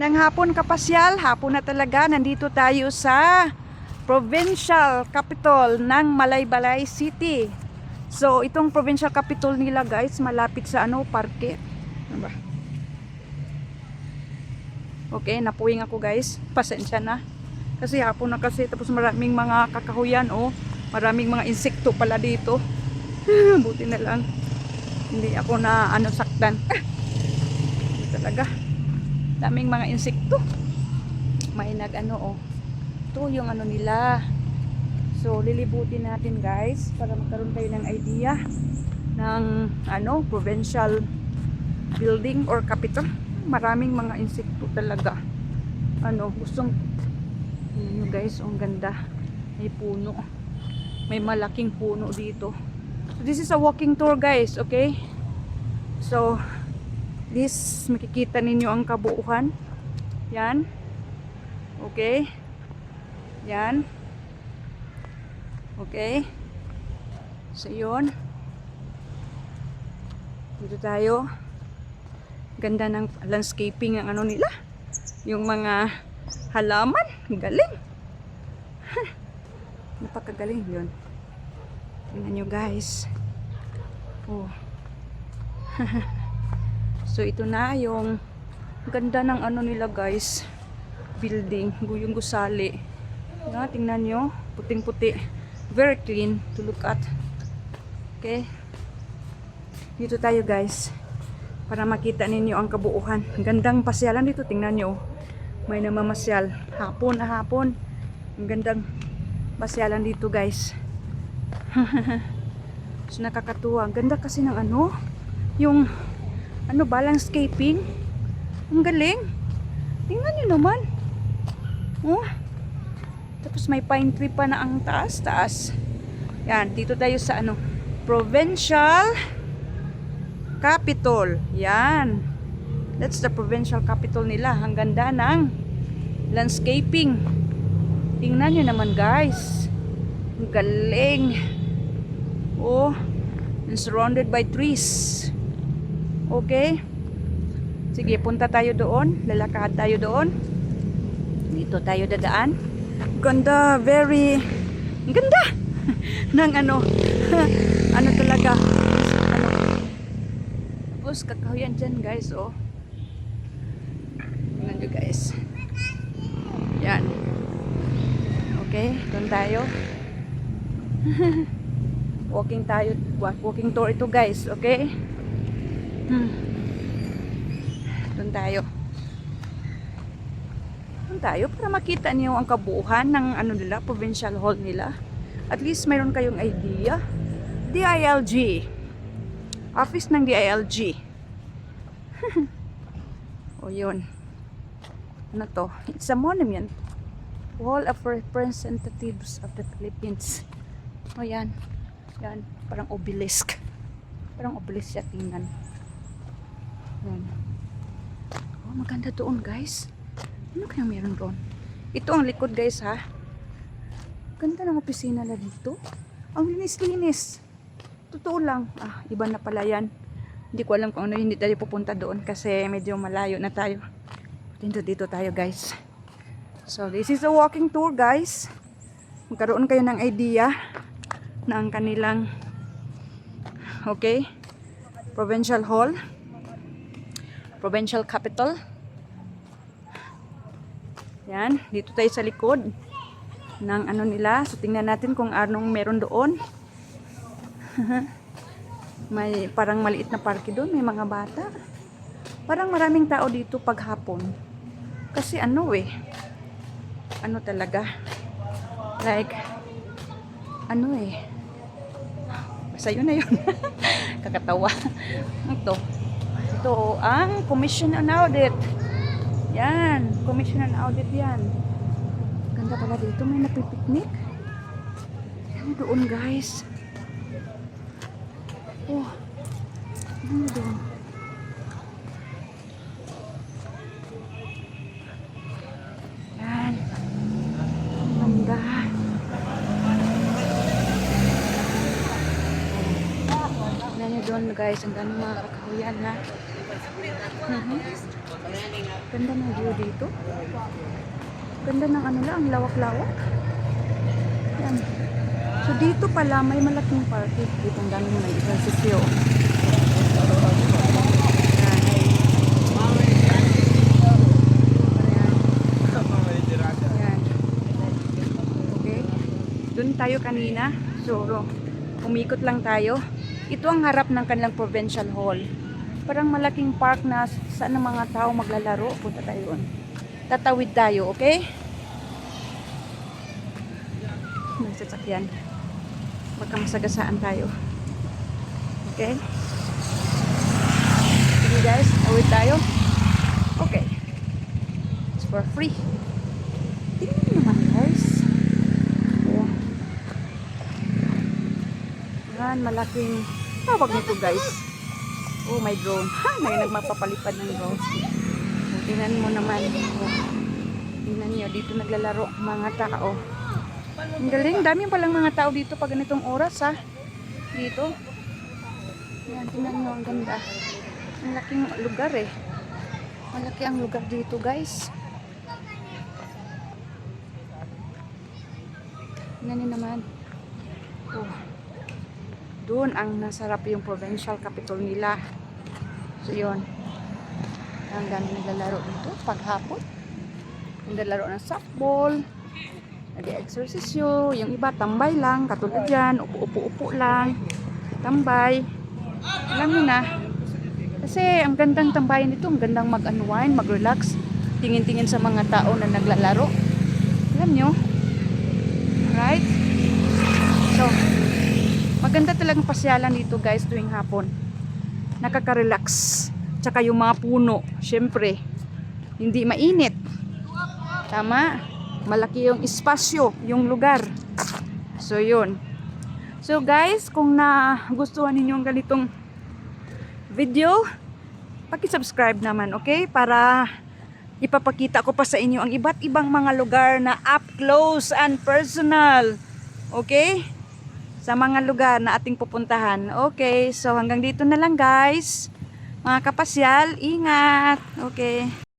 ng hapon kapasyal. Hapon na talaga. Nandito tayo sa provincial capital ng Malaybalay City. So, itong provincial capital nila guys, malapit sa parke. Ano ba? Okay, napuwing ako guys. Pasensya na. Kasi hapon na kasi. Tapos maraming mga kakahuyan. Maraming mga insekto pala dito. Buti na lang. Hindi ako na saktan. Talaga. Daming mga insekto. May ito yung nila. So, lilibutin natin guys. Para magkaroon tayo ng idea. Ng provincial building or capital. Maraming mga insekto talaga. Gustong nyo guys, ang ganda. May puno. May malaking puno dito. So, this is a walking tour guys, okay? So, this, makikita ninyo ang kabuuan. Yan. Okay. Yan. Okay. So, yun. Dito tayo. Ganda ng landscaping ang nila. Yung mga halaman. Galing. Napakagaling yun. Tingnan nyo guys. So ito na yung ganda ng nila guys. Building. Yung gusali. Tingnan nyo. Puting puti. Very clean to look at. Okay. Dito tayo guys. Para makita ninyo ang kabuuhan. Gandang pasyalan dito. Tingnan nyo. May namamasyal. Hapon na hapon. Ang gandang pasyalan dito guys. So nakakatuwa. Ang ganda kasi ng yung landscaping. Ang galing. Tingnan nyo naman. Tapos may pine tree pa na ang taas. Yan, dito tayo sa provincial capital. Yan. That's the provincial capital nila. Ang ganda ng landscaping. Tingnan nyo naman guys. Ang galing. And surrounded by trees. Okay. Sige, punta tayo doon. Lalakad tayo doon. Dito tayo dadaan. Ganda, very ganda ng talaga. Tapos kakahuyan dyan guys. Tingnan nyo guys. Yan. Okay, doon tayo. Walking tayo. Walking tour ito guys. Okay. Doon tayo. Doon tayo para makita niyo ang kabuuhan ng nila, provincial hall nila. At least mayroon kayong idea. DILG. Office ng DILG. Yun. Ano to? It's a monument. Wall of Representatives of the Philippines. Yan. Yan. Parang obelisk. Parang obelisk siya tingnan. Yan. Maganda doon guys. Ano kaya meron doon? Ito ang likod guys ha. Ganda ng opisina na dito. Ang linis-linis. Totoo lang. Iba na pala yan. Hindi ko alam kung hindi tayo pupunta doon kasi medyo malayo na tayo. Dito tayo guys. So this is a walking tour guys. Magkaroon kayo ng idea ng kanilang provincial hall, provincial capital. Yan, dito tayo sa likod ng nila. So tingnan natin kung anong meron doon. May parang maliit na parke doon, may mga bata. Parang maraming tao dito paghapon. Kasi talaga like basta yun na yun. Kakatawa. Ito ang Commission on Audit. Yan, Commission on Audit yan. Ganda pala dito, may napipiknik. Yan doon guys. Ano doon? Yan. Ganda. Tingnan nyo doon guys, ang dami mga kakahuyan ha. Ganda ng view dito. Ganda ng ano lang, lawak-lawak. Yan. So dito pala may malaking parking. Dito ang dami mo ng ehersisyo. Doon tayo kanina. So, umikot lang tayo. Ito ang harap ng kanilang provincial hall. Parang malaking park na saan ang mga tao maglalaro. Punta tayo doon. Tatawid tayo, okay? May sasakyan. Baka masagasaan tayo. Okay? Sige guys, tawid tayo. Okay. It's for free. Tingnan naman guys. Malaking tawag nito guys. Oh, may drone. Ha, may nagmapapalipad ng drone. So, tingnan mo naman. Oh, tingnan nyo, dito naglalaro mga tao. Ang galing, dami palang mga tao dito pag ganitong oras ha. Dito. Yan, tingnan nyo, ang ganda. Ang laking lugar eh. Malaki ang lugar dito guys. Tingnan nyo naman. Oh. Doon ang nasarap yung provincial capital nila. So yun. Ang dami naglalaro dito paghapon. Naglalaro ng softball. Nag-exercisyo. Yung iba tambay lang. Katulad yan. Upo-upo lang. Tambay. Alam nyo na. Kasi ang gandang tambayan nito. Ang gandang mag-unwind, mag-relax. Tingin-tingin sa mga tao na naglalaro. Alam nyo? Right? So, maganda talagang pasyalan dito guys tuwing hapon. Nakaka-relax. Tsaka yung mga puno, syempre, hindi mainit. Tama? Malaki yung espasyo, yung lugar. So, yun. So, guys, kung nagustuhan ninyo ang ganitong video, paki-subscribe naman, okay? Para ipapakita ko pa sa inyo ang iba't ibang mga lugar na up close and personal. Okay? Sa mga lugar na ating pupuntahan. Okay, so hanggang dito na lang guys. Mga kapasyal, ingat. Okay.